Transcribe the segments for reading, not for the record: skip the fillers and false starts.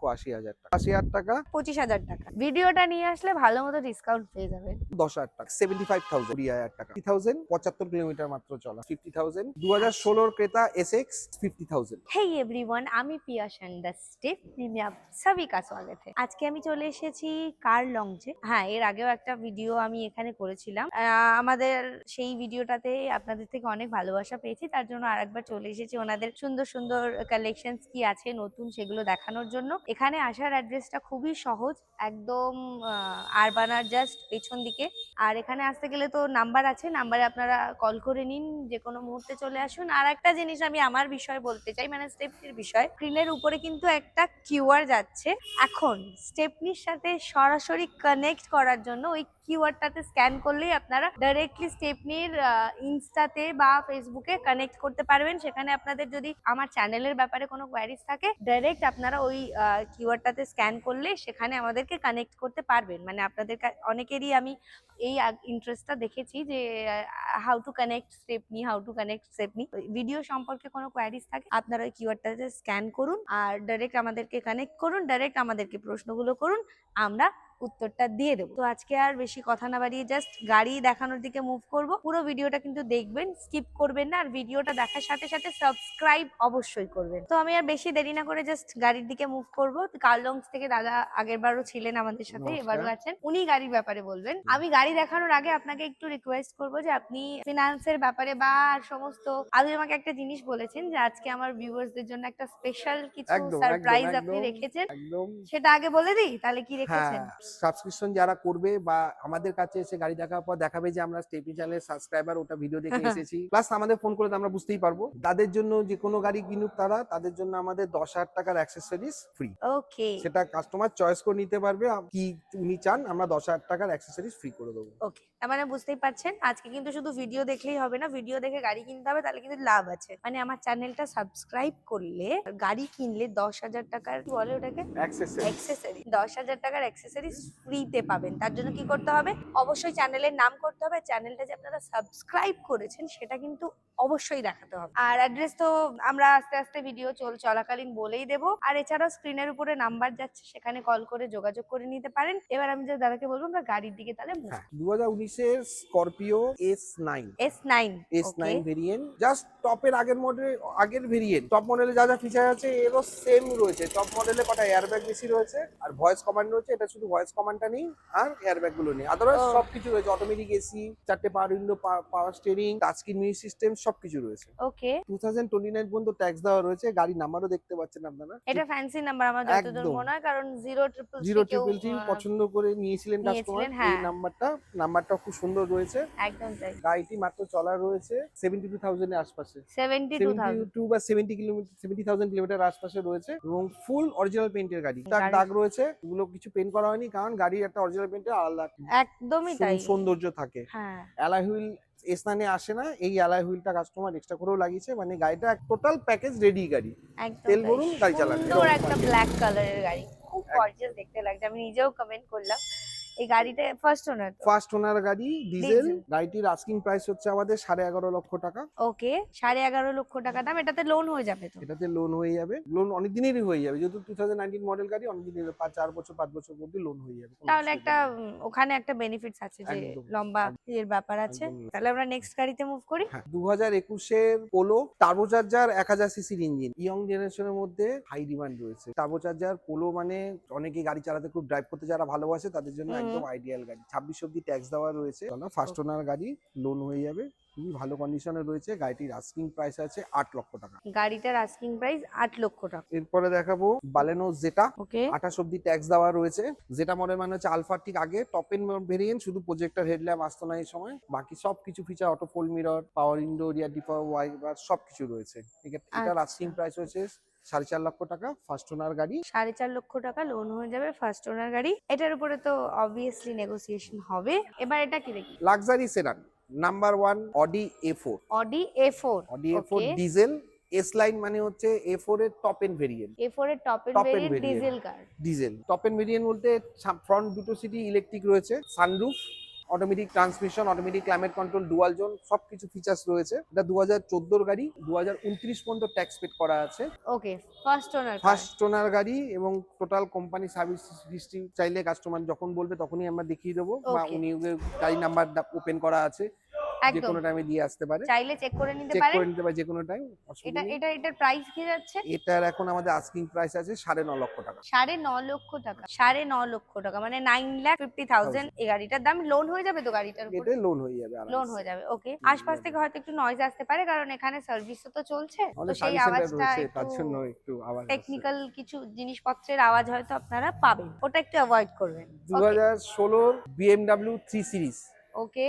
৮০,০০০ টাকা, ৮০,০০০ টাকা, ২৫,০০০ টাকা। ভিডিওটা নিয়ে আসলে ভালো মতো ডিসকাউন্ট পেয়ে যাবেন। ১০,০০০ টাকা, 75,000, ২০,০০০ টাকা, 50,000, ৭৫ কিলোমিটার মাত্র চলা, 50,000, আচ্ছা। 2016 ক্রেতা SX, 50,000। হেই এভরিওয়ান, আমি পিয়া সান্ডা স্টেফনি में आप सभी का स्वागत है। আজকে আমি চলে এসেছি কার লঞ্চে। হ্যাঁ, এর আগেও একটা ভিডিও আমি এখানে করেছিলাম। আমাদের সেই ভিডিওটাতে আপনাদের থেকে অনেক ভালোবাসা পেয়েছি, তার জন্য আরেকবার চলে এসেছি ওনাদের সুন্দর সুন্দর কালেকশনস কি আছে নতুন সেগুলো দেখানোর জন্য। এখানে আসার অ্যাড্রেসটা খুবই সহজ, একদম আরবানার জাস্ট পেছন দিকে। আর এখানে আসতে গেলে তো নাম্বার আছে, নাম্বারে আপনারা কল করে নিন, যে কোনো মুহূর্তে চলে আসুন। আর একটা জিনিস আমি আমার বিষয়ে বলতে চাই, মানে স্টেপনির বিষয়, স্ক্রিনের উপরে কিন্তু একটা কিউআর যাচ্ছে। এখন স্টেপনির সাথে সরাসরি কানেক্ট করার জন্য ওই কিউআরটাতে স্ক্যান করলেই আপনারা ডাইরেক্টলি স্টেপনির ইনস্টাতে বা ফেসবুকে কানেক্ট করতে পারবেন। সেখানে আপনাদের যদি আমার চ্যানেলের ব্যাপারে কোনো কোয়ারিজ থাকে, ডাইরেক্ট আপনারা ওই কিউআরটাতে স্ক্যান করলে সেখানে আমাদেরকে কানেক্ট করতে পারবেন। মানে আপনাদের অনেকেরই আমি এই ইন্টারেস্টটা দেখেছি যে how to connect Stepney video সম্পর্কে কোনো কোয়ারিজ থাকে, আপনারা ওই কিওয়ার্ডটাতে স্ক্যান করুন আর ডাইরেক্ট আমাদেরকে কানেক্ট করুন, ডাইরেক্ট আমাদেরকে প্রশ্নগুলো করুন, আমরা উত্তরটা দিয়ে দেবো। তো আজকে আর বেশি কথা না বাড়িয়ে জাস্ট গাড়ি দেখানোর দিকে মুভ করব। পুরো ভিডিওটা কিন্তু দেখবেন, স্কিপ করবেন না, আর ভিডিওটা দেখার সাথে সাথে সাবস্ক্রাইব অবশ্যই করবেন। তো আমি আর বেশি দেরি না করে জাস্ট গাড়ির দিকে মুভ করবো। কার্লংস থেকে দাদা আগের বারও ছিলেন আমাদের সাথে, এবারও আছেন, উনি গাড়ির ব্যাপারে বলবেন। আমি গাড়ি দেখানোর আগে আপনাকে একটু রিকোয়েস্ট করবো যে আপনি ফিনান্সের ব্যাপারে বা সমস্ত, আপনি আমাকে একটা জিনিস বলেছেন যে আজকে আমার ভিউয়ার্সদের জন্য একটা স্পেশাল কিছু একদম, একদম, সারপ্রাইজ আপনি একদম, রেখেছেন, একদম। সেটা আগে বলে দিই তাহলে কি হ্যাঁ, রেখেছেন। সাবস্ক্রিপশন যারা করবে বা আমাদের কাছে এসে গাড়ি দেখার পর দেখাবে যে আমরা স্টেপনি চ্যানেলের সাবস্ক্রাইবার, ওটা ভিডিও দেখে এসেছি, প্লাস আমাদের ফোন করে তো আমরা বুঝতেই পারবো, তাদের জন্য যে কোনো গাড়ি কিনুক তাদের জন্য আমাদের 10,000 টাকার অ্যাক্সেসরিজ ফ্রি। ওকে সেটা কাস্টমার চয়েস করে নিতে পারবে কি উনি চান, আমরা 10,000 টাকার অ্যাক্সেসরিজ ফ্রি করে দেবো। ওকে, তার মানে বুঝতেই পারছেন আজকে কিন্তু শুধু ভিডিও দেখলেই হবে না, ভিডিও দেখে গাড়ি কিনতে হবে, তাহলে কিন্তু লাভ আছে। মানে আমার চ্যানেলটা সাবস্ক্রাইব করলে গাড়ি কিনলে 10,000 টাকার, কি বলে ওটাকে, অ্যাক্সেসরি, 10,000 টাকার অ্যাক্সেসরিজ ফ্রিতে পাবেন। তার জন্য কি করতে হবে, অবশ্যই চ্যানেলের নাম করতে হবে, চ্যানেলটা যে আপনারা সাবস্ক্রাইব করেছেন সেটা কিন্তু অবশ্যই দেখাতে হবে। আর অ্যাড্রেস তো আমরা আস্তে আস্তে ভিডিও চলাকালীন বলেই দেবো। আর এছাড়াও স্ক্রিনের উপরে নাম্বার যাচ্ছে, সেখানে কল করে যোগাযোগ করে নিতে পারেন। এবার আমি যে দাদাকে বলবো আমরা গাড়ির দিকে তাহলে হ্যাঁ, 2019-এর স্করপিও S9, S9, ওকে, ভেরিয়েন্ট, জাস্ট টপের আগের মডেল, আগের ভেরিয়েন্ট, টপ মডেলে যা যা ফিচার আছে এরও সেম রয়েছে। টপ মডেলে কটা এয়ারব্যাগ বেশি রয়েছে আর ভয়েস কমান্ড রয়েছে, এটা শুধু ভয়েস কমান্ডটা নেই আর এয়ারব্যাগ গুলো নেই, আদারওয়াইজ সবকিছু রয়েছে। অটোমেটিক এসি, 4টে power window, power steering, touch screen music system, সবকিছু রয়েছে। ওকে, 2029 পর্যন্ত ট্যাক্স দেওয়া রয়েছে। গাড়ির নাম্বারও দেখতে পাচ্ছেন আপনারা, এটা ফ্যান্সি নাম্বার আমার যতদূর একদম মনে হয়, কারণ জিরো 0333 কেউ ট্রিপল থ্রি পছন্দ করে নিয়েছিলেন কাস্টমার। নিয়েছিলেন। এই হ্যাঁ, নাম্বারটা খুব সুন্দর রয়েছে। একদম তাই। গাড়িটি মাত্র চলা রয়েছে 72,000 এর আশপাশে, 72,000 72 বা 70,000 কিলোমিটার আশপাশে রয়েছে এবং ফুল অরিজিনাল পেইন্টের গাড়ি। তার গাড়ি দাগ রয়েছে, এগুলো কিছু পেইন্ট করা হয়নি, কারণ গাড়ির একটা অরিজিনাল পেইন্টের আলাদা একদমই তাই। সৌন্দর্য থাকে। হ্যাঁ, অ্যালয় হুইল স্থানে আসে না, এই অ্যালয় হুইলটা কাস্টমার এক্সট্রা করেও লাগিয়েছে। মানে গাড়িটা টোটাল প্যাকেজ রেডি গাড়ি, একদম তেল তাই। ভরুন গাড়ি চালান, সুন্দর একটা ব্ল্যাক কালারের গাড়ি, খুব গর্জিয়াস দেখতে লাগছে, আমি নিজেও কমেন্ট করলাম। এই গাড়িটা ফার্স্ট ওনার তো? ফার্স্ট ওনার গাড়ি, ডিজেল। গাড়িটির আস্কিং প্রাইস হচ্ছে আমাদের 11.5 লক্ষ টাকা। ওকে, 11.5 লক্ষ টাকা দাম। এটাতে লোন হয়ে যাবে তো? এটাতে লোন হয়ে যাবে, লোন অনেক দিনেরই হয়ে যাবে, যেহেতু 2019 মডেল গাড়ি, অনেক দিনের 4 বছর 5 বছর মধ্যে লোন হয়ে যাবে। তাহলে একটা ওখানে একটা বেনিফিটস আছে যে একদম, লম্বা এর ব্যাপার আছে। তাহলে আমরা নেক্সট গাড়িতে মুভ করি। 2021-এর পোলো, টার্বোচার্জার, 1000 সিসির ইঞ্জিন, ইয়ং জেনারেশনের মধ্যে হাই ডিমান্ড রয়েছে। টার্বোচার্জার পোলো মানে অনেকেই গাড়ি চালাতে, খুব ড্রাইভ করতে যারা ভালোবাসে তাদের জন্য একদম আইডিয়াল গাড়ি। 26 অব্দি ট্যাক্স দেওয়া রয়েছে, ফার্স্ট ওনার গাড়ি, লোন হয়ে যাবে, খুবই ভালো কন্ডিশনে রয়েছে। গাড়িটির আস্কিং প্রাইস আছে 8 লক্ষ টাকা। গাড়িটার আস্কিং প্রাইস 8 লক্ষ টাকা। এরপরে দেখাবো বালেনো জেটা, ওকে, 28 অব্দি ট্যাক্স দেওয়া রয়েছে। জেটা মডেল মানে হচ্ছে আলফার ঠিক আগে, টপ এন্ড ভেরিয়েন্ট, শুধু প্রজেক্টর হেডল্যাম্প আসতো না এই সময়, বাকি সবকিছু feature, auto fold mirror, power window, rear dipper, wiper, সবকিছু রয়েছে। এটার আস্কিং প্রাইস হচ্ছে 4.5 লক্ষ টাকা। ফার্স্ট ওনার গাড়ি, 4.5 লক্ষ টাকা লোন হয়ে যাবে, ফার্স্ট ওনার গাড়ি। এটার উপরে তো অবভিয়াসলি নেগোসিয়েশন হবে। এবার এটা কি দেখি? Luxury sedan, number 1 Audi A4, Audi A4, A4 diesel. S line মানে হচ্ছে A4 এর টপ এন্ড ভেরিয়েন্ট, A4 এর টপ এন্ড ভেরিয়েন্ট ডিজেল কার। ডিজেল টপ এন্ড ভেরিয়েন্ট বলতে ফ্রন্ট দুটো সিটি ইলেকট্রিক রয়েছে, sunroof, automatic transmission, automatic climate control, dual zone, সবকিছু features রয়েছে। এটা 2014 গাড়ি, 2029 পর্যন্ত ট্যাক্স পেড করা আছে। ওকে, ফার্স্ট ওনার ফার্স্ট ওনার গাড়ি এবং টোটাল কোম্পানি সার্ভিস হিস্ট্রি চাইলে কাস্টমার যখন বলবে তখনই আমরা দেখিয়ে দেবো, বা Okay. উনি গাড়ি নাম্বার ওপেন করা আছে, যে একদম কোনো টাইমে দিয়ে আসতে পারে, চাইলে চেক করে নিতে চেক পারেন। করে নিতে পারে যে কোনো টাইম। এটার প্রাইস কি যাচ্ছে? এটার এখন আমাদের আস্কিং প্রাইস আছে 9.5 লক্ষ টাকা। 9.5 লক্ষ টাকা, 9.5 লক্ষ টাকা মানে 9,50,000 এই গাড়িটার দাম। লোন হয়ে যাবে তো গাড়িটার উপর? এটা লোন হয়ে যাবে, লোন হয়ে যাবে। ওকে, আশপাশ থেকে হয়তো একটু নয়েজ আসতে পারে কারণ এখানে সার্ভিসও তো চলছে, তো আমাদের সেই সার্ভিস সেন্টার আওয়াজটা রয়েছে, তার একটু জন্য একটু আওয়াজ আসছে। টেকনিক্যাল কিছু জিনিসপত্রের আওয়াজ হয়তো আপনারা পাবেন, ওটা একটু অ্যাভয়েড করবেন। 2016 BMW 3 series okay,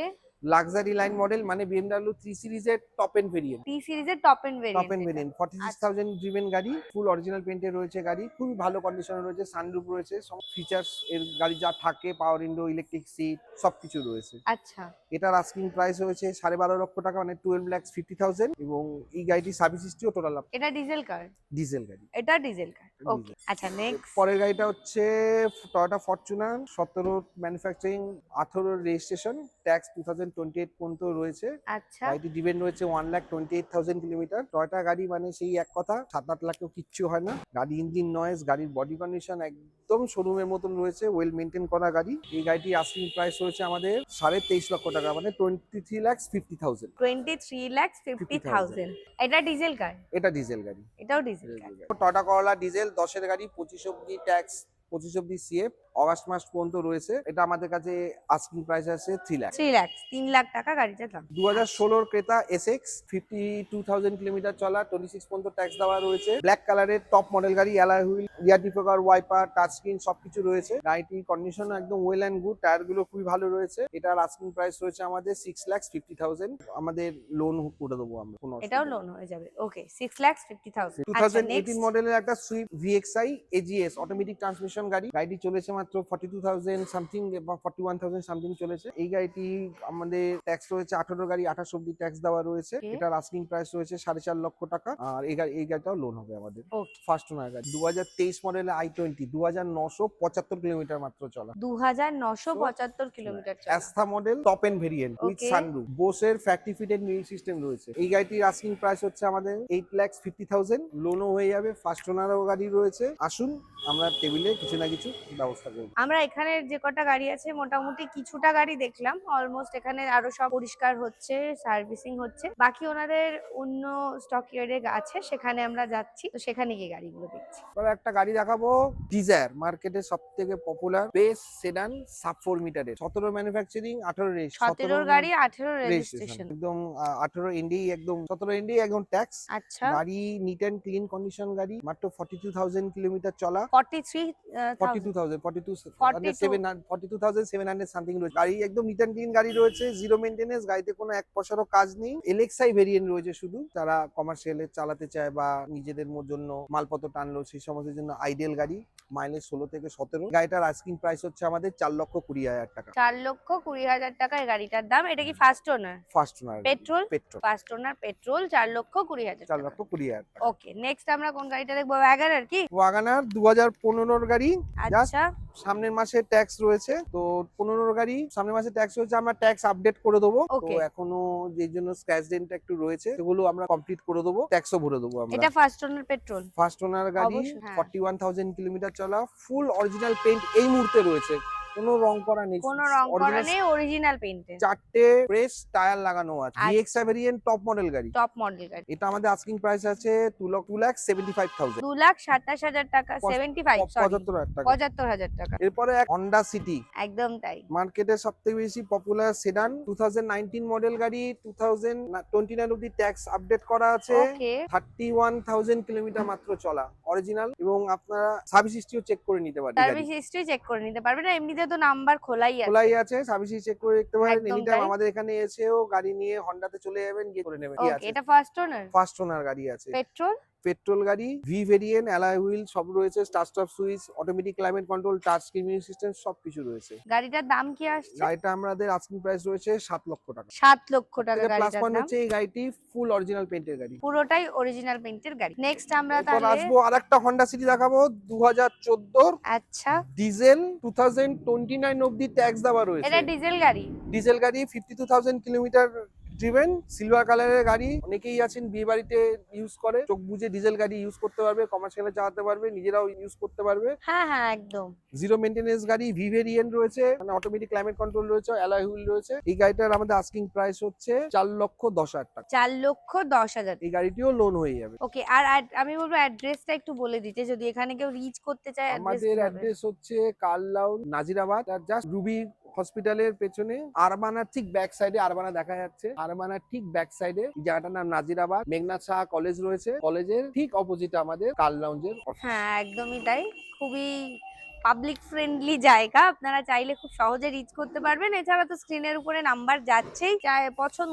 luxury line model, মানে BMW 3 সিরিজের টপ এন্ড ভেরিয়েন্ট। টি সিরিজের top end top end variant. Variant 46,000 driven গাড়ি, ফুল অরিজিনাল পেন্টে রয়েছে গাড়ি, খুবই ভালো কন্ডিশনে রয়েছে, সানরুফ রয়েছে, সব ফিচার্স এর গাড়ি যা থাকে, পাওয়ার উইন্ডো, ইলেকট্রিক সিট, সবকিছু রয়েছে। আচ্ছা, এটার আস্কিং প্রাইস হয়েছে 12.5 লক্ষ টাকা, মানে 12,50,000, এবং এই গাড়িটি সার্ভিস হিস্ট্রিও টোটাল এটা ডিজেল কার? ডিজেল গাড়ি। এটা ডিজেল কার। ওকে, আচ্ছা নেক্সট। পরের গাড়িটা হচ্ছে Toyota Fortuner, 17 manufacturing, 18 registration, tax 2028 পর্যন্ত রয়েছে। আচ্ছা, গাড়িটি ডিভেন রয়েছে 1,28,000 কিলোমিটার। টয়োটা গাড়ি মানে সেই এক কথা, 7-8 লাখেও কিচ্ছু হয় না। গাড়ি ইঞ্জিন নয়েজ, গাড়ির বডি কন্ডিশন একদম শোরুমের মতন রয়েছে, ওয়েল মেনটেন করা গাড়ি। এই গাড়িটি আস্কিং প্রাইস রয়েছে আমাদের 23.5 লক্ষ টাকা, মানে 23,50,000। 23,50,000। এটা ডিজেল কার? এটা ডিজেল গাড়ি। এটাও ডিজেল কার। টয়োটা করলা ডিজেল 10 এর গাড়ি, 25 অব্দি ট্যাক্স, 25 অব্দি সিএফ, অগাস্ট মাস পর্যন্ত রয়েছে। এটা আমাদের কাছে আস্কিং প্রাইস আছে 3 লাখ। 3 লাখ, 3 লাখ টাকা গাড়িটার দাম। 2016 ক্রেতা এসএক্স, 52,000 কিলোমিটার চলা, 26 পর্যন্ত ট্যাক্স দেওয়া রয়েছে। ব্ল্যাক কালারের টপ মডেল গাড়ি, অ্যালয় হুইল, রিয়ার ডিফোগার, ওয়াইপার, টাচ স্ক্রিন সবকিছু রয়েছে। গাড়িটির কন্ডিশন একদম ওয়েল অ্যান্ড গুড, টায়ার গুলো খুবই ভালো রয়েছে। এটার আস্কিং প্রাইস রয়েছে আমাদের 6,50,000। আমাদের লোন করে দেবো আমরা, কোনো এটাও লোন হয়ে যাবে। ওকে, 6,50,000। 2018 মডেলের একটা Swift VXI AGS automatic transmission গাড়ি। গাড়িটি চলেছে মাত্র 42,000 সামথিং বা 41,000 সামথিং চলেছে। এই গাড়িটি আমাদের ট্যাক্স রয়েছে 18 গাড়ি, 28 অব্দি ট্যাক্স দেওয়া রয়েছে। Okay. এটার আস্কিং প্রাইস রয়েছে 4.5 লক্ষ টাকা। আর এই গাড়িটাও লোন হবে আমাদের। Okay. ফার্স্ট ওনার গাড়ি, 2023 মডেলের i20, 2,975 কিলোমিটার মাত্র চলা। 2,975 কিলোমিটার চলা। Asta model, top end variant with Okay. Sunroof, বোসের ফ্যাক্টরি ফিটেড মিউজিক সিস্টেম রয়েছে। এই গাড়িটির আস্কিং প্রাইস হচ্ছে আমাদের 8,50,000, লোনও হয়ে যাবে। ফার্স্ট ওনারও গাড়ি রয়েছে। আসুন আমরা টেবিলে কিছু না কিছু ব্যবস্থা করব। আমরা এখানে যে কটা গাড়ি আছে মোটামুটি কিছুটা গাড়ি দেখলাম, অলমোস্ট এখানে আরো সব পরিষ্কার হচ্ছে, সার্ভিসিং হচ্ছে। বাকি ওনাদের অন্য স্টক ইয়ার্ডে আছে, সেখানে আমরা যাচ্ছি, তো সেখানে গিয়ে গাড়িগুলো দেখছি। এবার একটা গাড়ি দেখাবো, ডিজায়ার, মার্কেটে সব থেকে পপুলার বেস সেডান, সাব 4 মিটারের, 17 ম্যানুফ্যাকচারিং, 18 রেজিস্ট্রেশন। 17 গাড়ি, 18 রেজিস্ট্রেশন। একদম 18 এন্ডি, একদম 17 এন্ডি, একদম ট্যাক্স। আচ্ছা, গাড়ি নিট এন্ড ক্লিন কন্ডিশন গাড়ি, মাত্র 42,000 কিলোমিটার চলা। 43,000। 42,700 সামথিং রয়েছে। গাড়ি একদম নিট এন্ড ক্লিন গাড়ি রয়েছে, জিরো মেইনটেনেন্স, গাড়িতে কোনো এক পয়সারও কাজ নেই। এলএক্সআই ভেরিয়েন্ট রয়েছে শুধু, যারা কমার্শিয়ালে চালাতে চায় বা নিজেদের জন্য মালপত্র টানলো সেই সমস্ত জন্য আইডিয়াল গাড়ি। মাইলেজ 16 থেকে 17। গাড়িটার আস্কিং প্রাইস হচ্ছে আমাদের 4,20,000 টাকা। 4,20,000 টাকা এই গাড়িটার দাম। এটা কি first owner? First owner petrol? Petrol first owner petrol, 4,20,000 টাকা। 4,20,000 টাকা। ওকে, নেক্সট আমরা কোন গাড়িটা দেখবো? ওয়াগনার কি? ওয়াগনার 2015 গাড়ি, আচ্ছা, সামনের মাসে ট্যাক্স রয়েছে, তো 15 গাড়ি সামনের মাসে ট্যাক্স রয়েছে, আমরা ট্যাক্স আপডেট করে দেবো। তো Okay. এখনো যেই জন্য স্ক্র্যাচ ডেন্ট একটু রয়েছে সেগুলো আমরা কমপ্লিট করে দেবো, ট্যাক্সও ভরে দেবো আমরা। এটা first owner petrol. First owner গাড়ি, অবশ্যই, হ্যাঁ। 41,000 কিলোমিটার চলা, ফুল অরিজিনাল পেইন্ট এই মুহূর্তে রয়েছে, কোনো রং করা নেই, কোনো রং করা Original নেই, অরিজিনাল পেইন্টে। 4টে প্রেস টায়ার লাগানো আছে। আচ্ছা। ভিএক্সআই ভেরিয়েন্ট টপ মডেল গাড়ি। টপ মডেল গাড়ি। এটা আমাদের আস্কিং প্রাইস আছে 2,75,000, 2,27,000 টাকা। 75, সরি, 75,000 টাকা। 75,000 টাকা। এরপরে হন্ডা সিটি, একদম তাই। মার্কেটে সব থেকে বেশি পপুলার সেডান, 2019 মডেল গাড়ি, 2029 অব্দি ট্যাক্স আপডেট করা আছে। ওকে, 31,000 কিলোমিটার মাত্র চলা, অরিজিনাল, এবং আপনারা সার্ভিস হিস্ট্রিও চেক করে নিতে পারেন। সার্ভিস হিস্ট্রি চেক করে নিতে পারবেন, না এমনিতে তো নাম্বার খোলাই আছে। খোলাই আছে, সার্ভিস হিস্ট্রি চেক করে দেখতে পারেন। একদম এনি টাইম তাই। আমাদের এখানে এসেও গাড়ি নিয়ে হন্ডাতে চলে যাবেন, গিয়ে করে নেবেন। ওকে, এটা ফার্স্ট ওনার? ফার্স্ট ওনার গাড়ি আছে। পেট্রোল? পেট্রোল গাড়ি, ভি ভেরিয়েন্ট, অ্যালয় হুইল সব রয়েছে, start stop switch, automatic climate control, touch screen music system সবকিছু রয়েছে। গাড়িটার দাম কি আসছে? গাড়িটা আমাদের আস্কিং প্রাইস রয়েছে 7 লক্ষ টাকা। 7 লক্ষ টাকা প্লাস গাড়িটার পয়েন্ট দাম। হচ্ছে এই গাড়িটি ফুল অরিজিনাল পেইন্টের গাড়ি, পুরোটাই অরিজিনাল পেইন্টের গাড়ি। নেক্সট আমরা এরপর তাহলে আসবো আরেকটা হন্ডা সিটি দেখাবো 2014 আচ্ছা, ডিজেল, 2029 অবধি ট্যাক্স দেওয়া রয়েছে। এটা ডিজেল গাড়ি। ডিজেল গাড়ি, 52,000 কিলোমিটার ড্রিভেন, সিলভার কালারের গাড়ি। অনেকেই আছেন বিয়ে বাড়িতে ইউজ করে, চোখ বুঝে ডিজেল গাড়ি ইউজ করতে পারবে, কমার্শিয়ালে চালাতে পারবে, নিজেরাও ইউজ করতে পারবে। হ্যাঁ হ্যাঁ একদম। জিরো মেইনটেনেন্স গাড়ি, ভি ভেরিয়েন্ট রয়েছে, মানে অটোমেটিক ক্লাইমেট কন্ট্রোল রয়েছে, অ্যালয় হুইল রয়েছে। এই গাড়িটার আমাদের আস্কিং প্রাইস হচ্ছে 4,10,000 টাকা। 4,10,000। এই গাড়িটিও লোন হয়ে যাবে। ওকে, আর আমি বলবো অ্যাড্রেসটা একটু বলে দিতে, যদি এখানে কেউ রিচ করতে চায়। আমাদের অ্যাড্রেস হচ্ছে কারলাউন, নাজিরাবাদ, আর জাস্ট রুবি হসপিটালের পেছনে, আরবানার ঠিক ব্যাক সাইডে, আরবানা দেখা যাচ্ছে, আরবানার ঠিক ব্যাক সাইডে জায়গাটার নাম নাজিরাবাদ। মেঘনাথ শাহ কলেজ রয়েছে, কলেজের ঠিক অপোজিটে আমাদের কার লাউঞ্জের অফিস। হ্যাঁ একদমই তাই, খুবই পাবলিক ফ্রেন্ডলি জায়গা, আপনারা চাইলে খুব সহজে রিচ করতে পারবেন। এছাড়া তো স্ক্রিনের উপরে নাম্বার যাচ্ছেই,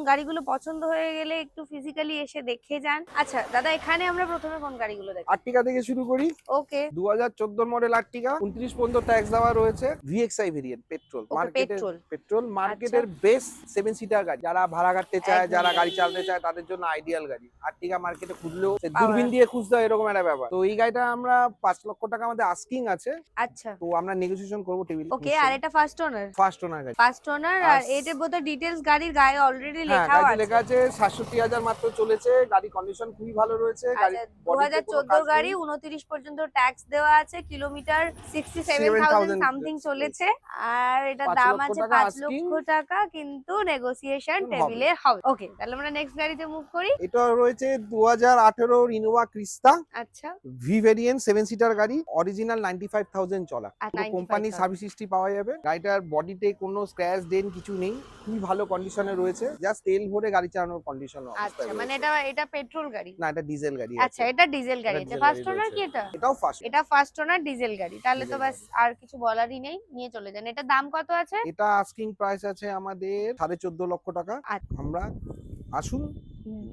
গাড়িগুলো পছন্দ হয়ে গেলে একটু ফিজিক্যালি এসে দেখে যান। আচ্ছা দাদা, এখানে আমরা প্রথমে কোন গাড়িগুলো দেখব? আর্টিকা থেকে শুরু করি। ওকে, 2014 মডেল আর্টিকা, 29 পর্যন্ত ট্যাক্স দেওয়া রয়েছে, ভিএক্সআই ভেরিয়েন্ট, পেট্রোল মার্কেটের, পেট্রোল মার্কেটের বেস্ট 7 সিটার গাড়ি। যারা ভাড়া কাটতে চায়, একদম। যারা গাড়ি চালাতে চায়, তাদের জন্য আইডিয়াল গাড়ি। আর্টিকা মার্কেটে খুঁজলেও দূরবীন দিয়ে খুঁজতে হয়, এরকম একটা ব্যাপার। তো এই গাড়িটা আমরা 5 লক্ষ টাকা আমাদের আস্কিং আছে। আচ্ছা তো আমরা নেগোসিয়েশন করব টেবিল। ওকে, আর এটা ফার্স্ট ওনার? ফার্স্ট ওনার গাড়ি, ফার্স্ট ওনার। আর এটার বোধহয় ডিটেইলস গাড়ির গায়ে অলরেডি হ্যাঁ লেখাও গাড়ি আছে। লেখা আছে। 67,000 মাত্র চলেছে, গাড়ি কন্ডিশন খুবই ভালো রয়েছে। গাড়ি আচ্ছা, 2014 গাড়ি, 29 পর্যন্ত ট্যাক্স দেওয়া আছে, কিলোমিটার 67,000 সামথিং চলেছে, আর এটা 5 দাম লক্ষ আছে টাকা 5 asking। লক্ষ টাকা, কিন্তু নেগোসিয়েশন হবে। টেবিলে হবে। ওকে, তাহলে আমরা নেক্সট গাড়িতে মুভ করি। এটা রয়েছে 2018 ইনোভা ক্রিস্তা, আচ্ছা ভি ভেরিয়েন্ট, 7 সিটার গাড়ি, অরিজিনাল 95,000 চলা, আচ্ছা, কোম্পানি 95,000 সার্ভিস হিস্ট্রি পাওয়া যাবে। গাড়িটার বডিতে কোনো স্ক্র্যাচ ডেন্ট কিছু নেই, খুবই ভালো কন্ডিশনে রয়েছে, জাস্ট তেল ভরে গাড়ি চালানোর কন্ডিশন। আচ্ছা, মানে এটা পেট্রোল গাড়ি? না, এটা ডিজেল গাড়ি। আচ্ছা, এটা ডিজেল গাড়ি। এটা আচ্ছা, ডিজেল ফার্স্ট গাড়ি ওনার রয়েছে। কি এটা? এটাও ফার্স্ট। এটা ফার্স্ট ওনার ডিজেল গাড়ি, তাহলে তো ডিজেল বাস আর কিছু বলারই নেই, নিয়ে চলে যান। এটার দাম কত আছে? এটা আস্কিং প্রাইস আছে আমাদের 14.5 লক্ষ টাকা। আচ্ছা। আমরা আসুন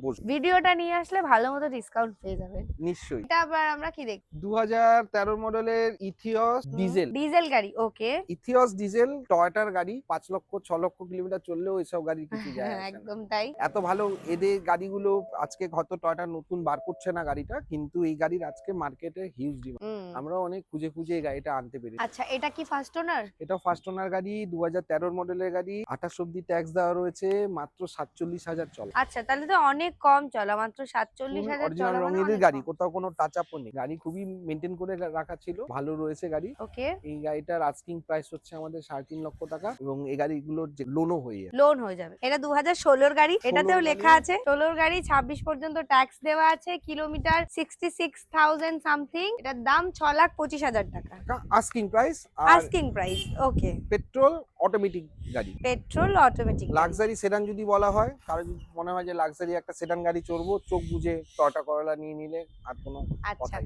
বসুন। ভিডিওটা নিয়ে আসলে ভালো মতো ডিসকাউন্ট পেয়ে যাবেন নিশ্চয়ই। এটা। আবার আমরা কি দেখি? 2013 মডেলের ইথিয়স ডিজেল। ডিজেল গাড়ি, ওকে। ইথিয়স ডিজেল টয়োটার গাড়ি, 5 লক্ষ 6 লক্ষ কিলোমিটার চললেও এসব গাড়ি কিছু যায় আসে না। একদম তাই। এত ভালো এদের গাড়িগুলো আজকে হয়তো টয়োটা নতুন বার করছে না গাড়িটা, কিন্তু এই গাড়ির আজকে মার্কেটে হিউজ ডিমান্ড। আমরা অনেক খুঁজে খুঁজে এই গাড়িটা আনতে পেরেছি। আচ্ছা, এটা কি ফার্স্ট ওনার? এটা ফার্স্ট ওনার গাড়ি, 2013 মডেলের গাড়ি, 28 অব্দি ট্যাক্স দেওয়া রয়েছে, মাত্র 47,000 চলা। আচ্ছা, তাহলে তো অনেক কম চলা, মাত্র 47,000 অরিজিনাল চলা, রঙের গাড়ি, কোথাও কোনো টাচ আপ নেই, গাড়ি খুবই মেনটেন করে রাখা ছিল, ভালো রয়েছে গাড়ি। ওকে, এই গাড়িটার আস্কিং প্রাইস হচ্ছে আমাদের 3.5 লক্ষ টাকা, এবং এই গাড়িগুলোর লোনও হয়ে যাবে। লোন হয়ে যাবে। এটা 2016 গাড়ি, এটাতেও 16 লেখা আছে 16 গাড়ি, 26 পর্যন্ত ট্যাক্স দেওয়া আছে, কিলোমিটার 66,000 সামথিং। এটার দাম 6,25,000 টাকা আস্কিং প্রাইস। আর আস্কিং প্রাইস। ওকে, পেট্রোল অটোমেটিক গাড়ি, পেট্রোল অটোমেটিক। লাক্সারি সেডান যদি বলা হয়, কারো যদি মনে হয় যে লাক্সারি একটা সেডান গাড়ি চড়বো, চোখ বুঝে টয়োটা করোলা নিয়ে নিলে আর কোনো আচ্ছা, কথাই।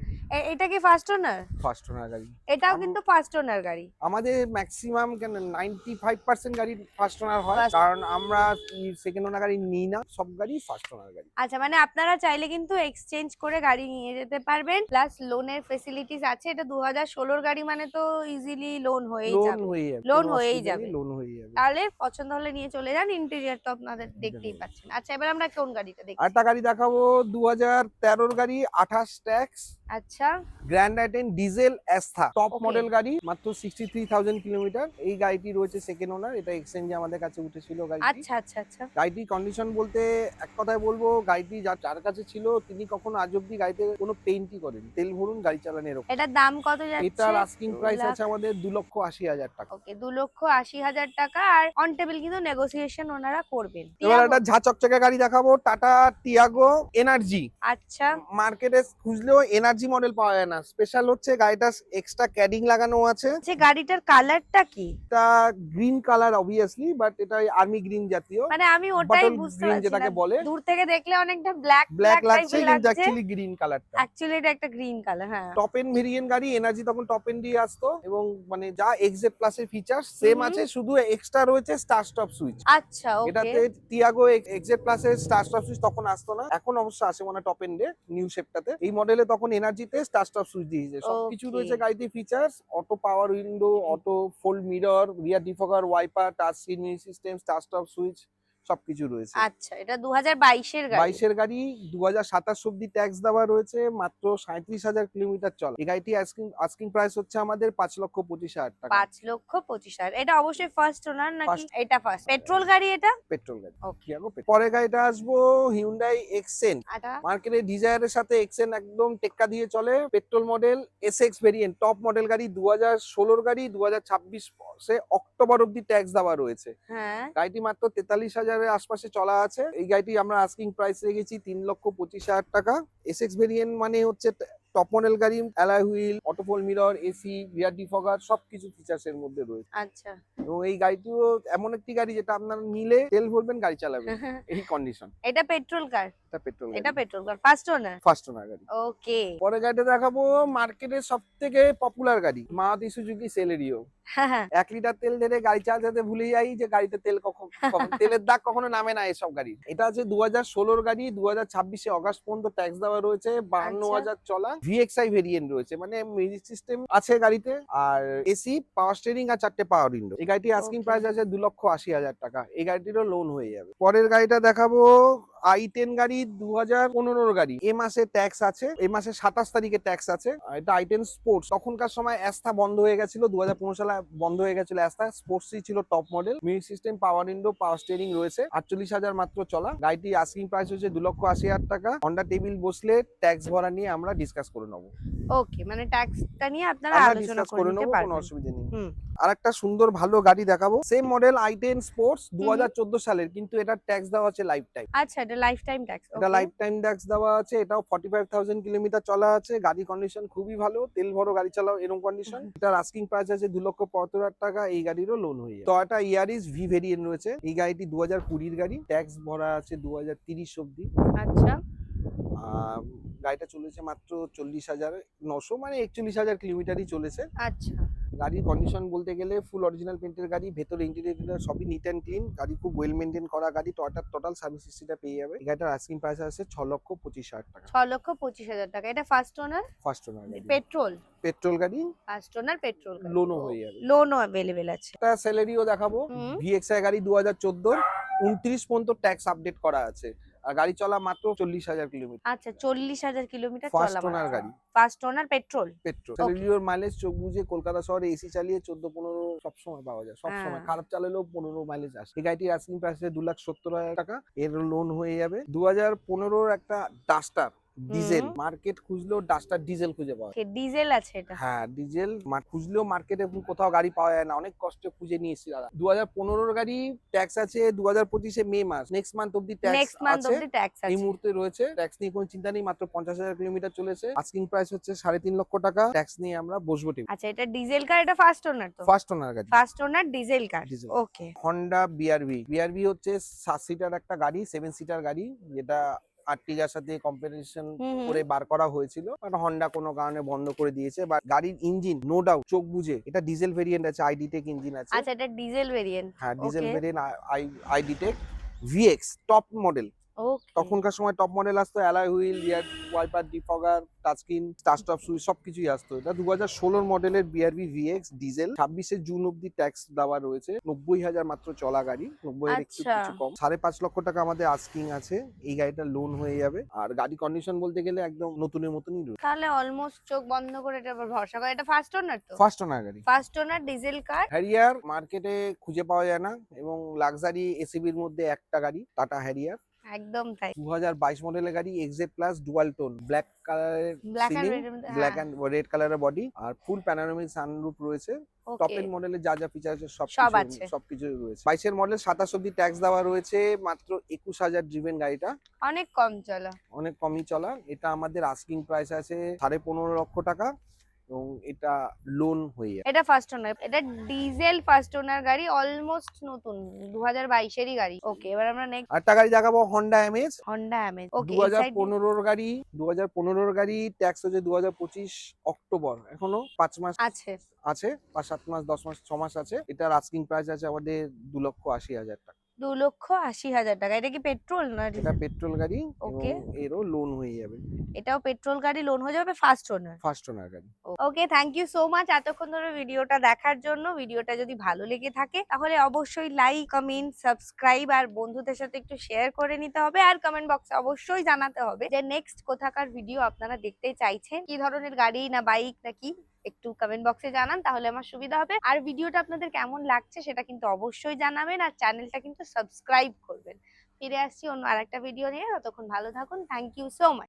এটা কি ফার্স্ট ওনার? ফার্স্ট ওনার গাড়ি। এটাও কিন্তু ফার্স্ট ওনার গাড়ি। আমাদের ম্যাক্সিমাম কেন 95% গাড়ি ফার্স্ট ওনার হয়, First- কারণ আমরা সেকেন্ড ওনার গাড়ি নিই না, সব গাড়ি ফার্স্ট ওনার গাড়ি। আচ্ছা, মানে আপনারা চাইলে কিন্তু এক্সচেঞ্জ করে গাড়ি নিয়ে যেতে পারবেন, প্লাস লোনের ফেসিলিটিস আছে। এটা 2016 গাড়ি, মানে তো ইজিলি লোন হয়েই লোন যাবে। হয়ে যাবে, লোন কোনো হয়েই অসুবিধা নেই, যাবে। লোন হয়ে যাবে। তাহলে পছন্দ হলে নিয়ে চলে যান। ইন্টেরিয়র তো আপনাদের দেখতেই যাবে। পাচ্ছেন। আচ্ছা, এবার আমরা কোন গাড়িটা দেখি? আরেকটা গাড়ি দেখাবো, 2013 গাড়ি, 28 ট্যাক্স, আচ্ছা, grand i ten diesel Asta, top Okay. Model গাড়ি, মাত্র 63,000 কিলোমিটার। এই গাড়িটি রয়েছে সেকেন্ড ওনার, এটা এক্সচেঞ্জে আমাদের কাছে উঠেছিল গাড়িটি। আচ্ছা আচ্ছা আচ্ছা। গাড়িটির কন্ডিশন বলতে এক কথায় বলবো, গাড়িটি যার কাছে ছিল তিনি কখনো আজ অব্দি গাড়িতে কোনো পেইন্টই করেনি, তেল ভরুন গাড়ি চালান এরকম। এটার দাম কত যাচ্ছে? এটার আস্কিং প্রাইস আছে আমাদের 2,80,000 টাকা। ওকে, 2,80,000 টাকা। আর অন টেবিল কিন্তু নেগোসিয়েশন ওনারা করবেন। এবার টিয়াগো। একটা ঝাঁচকচকে গাড়ি দেখাবো, টাটা টিয়াগো এনার্জি। আচ্ছা, মার্কেটে খুঁজলেও এনার্জি এনার্জি মডেল পাওয়া যায় না। স্পেশাল হচ্ছে গাড়িটা এক্সট্রা ক্যাডিং লাগানো আছে। যে গাড়িটার কালারটা কি? এটা গ্রিন কালার অবভিয়াসলি, বাট এটা আর্মি গ্রিন জাতীয়, মানে আমি ওটাই বাটল বুঝতে গ্রিন পারছি যেটাকে না, বলে। দূর থেকে দেখলে অনেকটা ব্ল্যাক ব্ল্যাক লাগছে টাইপের কিন্তু লাগছে, অ্যাকচুয়ালি গ্রিন কালারটা। অ্যাকচুয়ালি এটা একটা গ্রিন কালার। হ্যাঁ, টপ এন্ড ভেরিয়েন্ট গাড়ি, এনার্জি তখন টপ এন্ড দিয়ে আসতো, এবং মানে যা এক্সজেড প্লাস এর ফিচার সেম আছে, শুধু এক্সট্রা রয়েছে স্টার স্টপ সুইচ। আচ্ছা, ওকে। এটাতে টিয়াগো এক্সজেড প্লাস এর স্টার স্টপ সুইচ তখন আসতো না, এখন অবশ্য আসে মনে টপ এন্ডে নিউ শেপটাতে। এই মডেলে তখন এনার্জিতে স্টার স্টপ সুইচ দিয়েছে। সবকিছু Okay. রয়েছে গাড়িতে features, auto power window, auto fold mirror, rear defogger, wiper, touch screen music system, start stop switch সবকিছু রয়েছে। আচ্ছা, এটা 2022 এর গাড়ি। 22 এর গাড়ি, 2027 অব্দি ট্যাক্স দেওয়া রয়েছে, মাত্র 37,000 কিলোমিটার চলা। এই গাড়িটি আস্কিং প্রাইস হচ্ছে আমাদের 5,25,000 টাকা। 5,25,000। এটা অবশ্যই ফার্স্ট ওনার নাকি? First. এটা ফার্স্ট পেট্রোল গাড়ি এটা? পেট্রোল গাড়ি। ওকে। পরের গাড়িটা আসবো হিউন্ডাই এক্সেন্ট। এটা মার্কেটে ডিজায়ারের সাথে এক্সেন্ট একদম টেক্কা দিয়ে চলে। Petrol model Essex variant, top model গাড়ি, 2016 গাড়ি, 2026 অক্টোবর অব্দি ট্যাক্স দেওয়া রয়েছে। হ্যাঁ, গাড়িটি মাত্র 43,000 এর আশপাশে চলা আছে। এই গাড়িটি আমরা আস্কিং প্রাইস রেখেছি 3,25,000 টাকা। এসএক্স ভেরিয়েন্ট মানে হচ্ছে টপ মডেল গাড়ি, অ্যালয় হুইল, অটোফোল মিরর, এসি, রিয়ার ডিফগার সবকিছু ফিচার্স এর মধ্যে রয়েছে। আচ্ছা। এবং এই গাড়িটিও এমন একটি গাড়ি যেটা আপনারা নিলে তেল ভরবেন, গাড়ি চালাবেন, এই কন্ডিশন। এটা পেট্রোল কার? এটা পেট্রোল এটা পেট্রোল কার, ফার্স্ট ওনার। ফার্স্ট ওনার গাড়ি। ওকে। পরে গাড়িটা দেখাবো মার্কেটের সব থেকে পপুলার গাড়ি, মারুতি সুজুকি সেলেরিও। 1 লিটার তেল ঢেলে গাড়ি চালাতে ভুলে যাই যে গাড়িতে তেল কখন তেলের দাগ কখনো নামে না এসব গাড়ি। এটা আছে 2016 গাড়ি, 2026 অগাস্ট পর্যন্ত ট্যাক্স দেওয়া রয়েছে, 52,000 চলা। ভিএক্সআই ভেরিয়েন্ট রয়েছে, মানে মিউজিক সিস্টেম আছে গাড়িতে, আর এসি, পাওয়ার স্টিয়ারিং আর 4টে পাওয়ার উইন্ডো। এই গাড়িটি আস্কিং Okay. প্রাইস আছে 2,80,000 টাকা। এই গাড়িটিরও লোন হয়ে যাবে। পরের গাড়িটা দেখাবো i10 গাড়ি, 2015 গাড়ি। এ মাসে ট্যাক্স আছে, এই মাসে 27 তারিখে ট্যাক্স আছে। আর এটা i10 স্পোর্টস। তখনকার সময় অ্যাস্তা বন্ধ হয়ে গেছিল, 2015 সালে বন্ধ হয়ে গেছিল অ্যাস্তা। স্পোর্টসই ছিল টপ মডেল। মিউজিক সিস্টেম, পাওয়ার উইন্ডো, পাওয়ার স্টিয়ারিং রয়েছে। 48,000 মাত্র চলা। গাড়িটি আস্কিং প্রাইস হচ্ছে 2,80,000 টাকা। হন্ডা টেবিল বসলে ট্যাক্স ভরা নিয়ে আমরা ডিসকাস করে নেবো। ওকে, মানে ট্যাক্সটা নিয়ে আপনারা আমরা আলোচনা ডিসকাস করে করে নিতে নেবো, কোনো পারবেন। অসুবিধা নেই। হুম। আর একটা সুন্দর ভালো গাড়ি দেখাবো, সেম মডেল i10 স্পোর্টস, 2014 সালের, কিন্তু এটা ট্যাক্স দেওয়া আছে লাইফ টাইম। আচ্ছা, এটা লাইফ টাইম ট্যাক্স। এটা লাইফ টাইম ট্যাক্স দেওয়া আছে। এটাও 45,000 কিলোমিটার চলা আছে। গাড়ি কন্ডিশন খুবই ভালো, তেল ভরো গাড়ি চালাও এরকম কন্ডিশন। এটার আস্কিং প্রাইস আছে 2,75,000 টাকা। এই গাড়িরও লোন হয়ে যায়। টয়োটা ইয়ারিস ভি ভেরিয়েন্ট রয়েছে। এই গাড়িটি 2020 গাড়ি, ট্যাক্স ভরা আছে 2030 অব্দি। আচ্ছা, গাড়িটা চলেছে মাত্র 40,900, মানে 41,000 কিলোমিটারই চলেছে। আচ্ছা। গাড়ির কন্ডিশন বলতে গেলে ফুল অরিজিনাল পেন্টের গাড়ি, ভেতরে ইন্টেরিয়র সবই নিট অ্যান্ড ক্লিন। গাড়ি খুব ওয়েল মেনটেন করা গাড়ি। টয়োটার টোটাল সার্ভিস হিস্ট্রিটা পেয়ে যাবে। এই গাড়িটার আস্কিং প্রাইস আছে 6,25,000 টাকা। 6,25,000 টাকা। এটা ফার্স্ট ওনার, ফার্স্ট ওনার গাড়ি, পেট্রোল। পেট্রোল গাড়ি, ফার্স্ট ওনার পেট্রোল গাড়ি। লোনও হয়ে যাবে। লোনও अवेलेबल আছে। একটা স্যালারিও দেখাবো, হুম। ভিএক্সআই গাড়ি 2014, 29 পর্যন্ত ট্যাক্স আপডেট করা আছে। আর গাড়ি চলা মাত্র 40,000 কিলোমিটার। আচ্ছা, 40,000 কিলোমিটার ফার্স্ট চলা। ওনার গাড়ি, ফার্স্ট ওনার পেট্রোল। পেট্রোল। স্যালারিওর মাইলেজ চোখ বুঝে কলকাতা শহরে এসি চালিয়ে 14-15 সবসময় পাওয়া যায়, সবসময়। হ্যাঁ। খারাপ চালালেও 15 মাইলেজ আসে। এই গাড়িটির আস্কিং প্রাইস 2,70,000 টাকা। এর লোন হয়ে যাবে। 2015 একটা ডাস্টার ডিজেল, মার্কেট খুঁজলেও ডাস্টার ডিজেল খুঁজে পাওয়া যায়। ডিজেল আছে এটা? হ্যাঁ, ডিজেল খুঁজলেও মার্কেটে কোথাও গাড়ি পাওয়া যায় না, অনেক কষ্টে খুঁজে নিয়েছি দাদা। 2015 গাড়ি, ট্যাক্স আছে 2025 মে মাস, নেক্সট মান্থ অব্দি ট্যাক্স নেক্সট মান্থ আছে। অবধি ট্যাক্স এই আছে। মুহূর্তে রয়েছে, ট্যাক্স নিয়ে কোনো চিন্তা নেই। মাত্র 50,000 কিলোমিটার চলেছে। আস্কিং প্রাইস হচ্ছে 3.5 লক্ষ টাকা। ট্যাক্স নিয়ে আমরা বসবো টিম। আচ্ছা, এটা ডিজেল কার? এটা ফার্স্ট ওনার তো? ফার্স্ট ওনার গাড়ি, ফার্স্ট ওনার ডিজেল কার। ডিজেল। ওকে। হন্ডা বিআরভি। বিআরভি হচ্ছে 7 সিটার একটা গাড়ি, 7 সিটার গাড়ি, যেটা আর্টিগার সাথে কম্পারিশন করে বার করা হয়েছিল, বাট হন্ডা কোনো কারণে বন্ধ করে দিয়েছে। বাট গাড়ির ইঞ্জিন নো ডাউট চোখ বুঝে, এটা ডিজেল ভেরিয়েন্ট আছে, আইডিটেক ইঞ্জিন আছে। আচ্ছা, এটা ডিজেল ভেরিয়েন্ট। হ্যাঁ, diesel Okay. Variant, i DTEC VX top model. Okay. তখনকার সময় টপ মডেল আসতো, alloy wheel, rear wiper, defogger, touch screen, start stop switch সবকিছুই আসতো। এটা 2016 মডেলের বিআরভি ভিএক্স ডিজেল। 26 জুন অব্দি ট্যাক্স দেওয়া রয়েছে। 90,000 মাত্র চলা গাড়ি, 90 এর একটু আচ্ছা। কিছু কম। 5.5 লক্ষ টাকা আমাদের আস্কিং আছে। এই গাড়িটা লোন হয়ে যাবে। আর গাড়ি কন্ডিশন বলতে গেলে একদম নতুনের মতনই রয়েছে। তাহলে অলমোস্ট চোখ বন্ধ করে এটা আবার ভরসা করে। এটা ফার্স্ট ওনার তো? ফার্স্ট ওনার গাড়ি। ফার্স্ট ওনার ডিজেল কার। হ্যারিয়ার মার্কেটে খুঁজে পাওয়া যায় না, এবং লাক্সারি এসইবির মধ্যে একটা গাড়ি, টাটা হ্যারিয়ার। একদম তাই। 2022 মডেলের গাড়ি, XZ plus dual tone, black কালারের black and ceiling, red, black হ্যাঁ। এন্ড রেড কালারের বডি, আর ফুল প্যানোরামিক সানরুফ রয়েছে। টপ ওকে, এন্ড মডেলের যা যা ফিচার আছে সব আছে। সবকিছুই রয়েছে। 22 এর মডেল 27 অব্দি ট্যাক্স দেওয়া রয়েছে, মাত্র 21,000 ড্রিভেন গাড়িটা, অনেক কম চলো। অনেক কমই চলা। এটা আমাদের আস্কিং প্রাইস আছে 15.5 লক্ষ টাকা, এবং এটা লোন হয়ে যাবে। এটা ফার্স্ট ওনার, এটা ডিজেল ফার্স্ট ওনার গাড়ি, অলমোস্ট নতুন, 2022 এরই গাড়ি। ওকে, এবার আমরা নেক্সট আরেকটা গাড়ি দেখাবো, Honda Amaze. Honda Amaze. Okay, এই সাইড 2015 গাড়ি, 2015 গাড়ি, ট্যাক্স হচ্ছে 2025 অক্টোবর, এখনো 5 মাস আছে। আছে, 5-7 মাস, 10 মাস, 6 মাস আছে। এটার আস্কিং প্রাইস আছে আমাদের 2,80,000 টাকা। 2,80,000 টাকা। এটা কি পেট্রোল না এটা ডিজেল? পেট্রোল গাড়ি, এবং ওকে, এরও লোন হয়ে যাবে, এটাও পেট্রোল গাড়ি, লোন হয়ে যাবে, ফার্স্ট ওনার। ফার্স্ট ওনার গাড়ি। ওকে, থ্যাংক ইউ সো মাচ এতক্ষণ ধরে ভিডিওটা দেখার জন্য। ভিডিওটা যদি ভালো লেগে থাকে তাহলে অবশ্যই লাইক, কমেন্ট, সাবস্ক্রাইব আর বন্ধুদের সাথে একটু শেয়ার করে নিতে হবে। আর কমেন্ট বক্সে অবশ্যই জানাতে হবে যে নেক্সট কোথাকার ভিডিও আপনারা দেখতে চাইছেন, কি ধরনের গাড়ি না বাইক না কি, একটু কমেন্ট বক্সে জানান, তাহলে আমার সুবিধা হবে। আর ভিডিওটা আপনাদের কেমন লাগছে সেটা কিন্তু অবশ্যই জানাবেন, আর চ্যানেলটা কিন্তু সাবস্ক্রাইব করবেন। ফিরে আসছি অন্য আরেকটা ভিডিও নিয়ে, ততক্ষণ ভালো থাকুন। Thank you so much.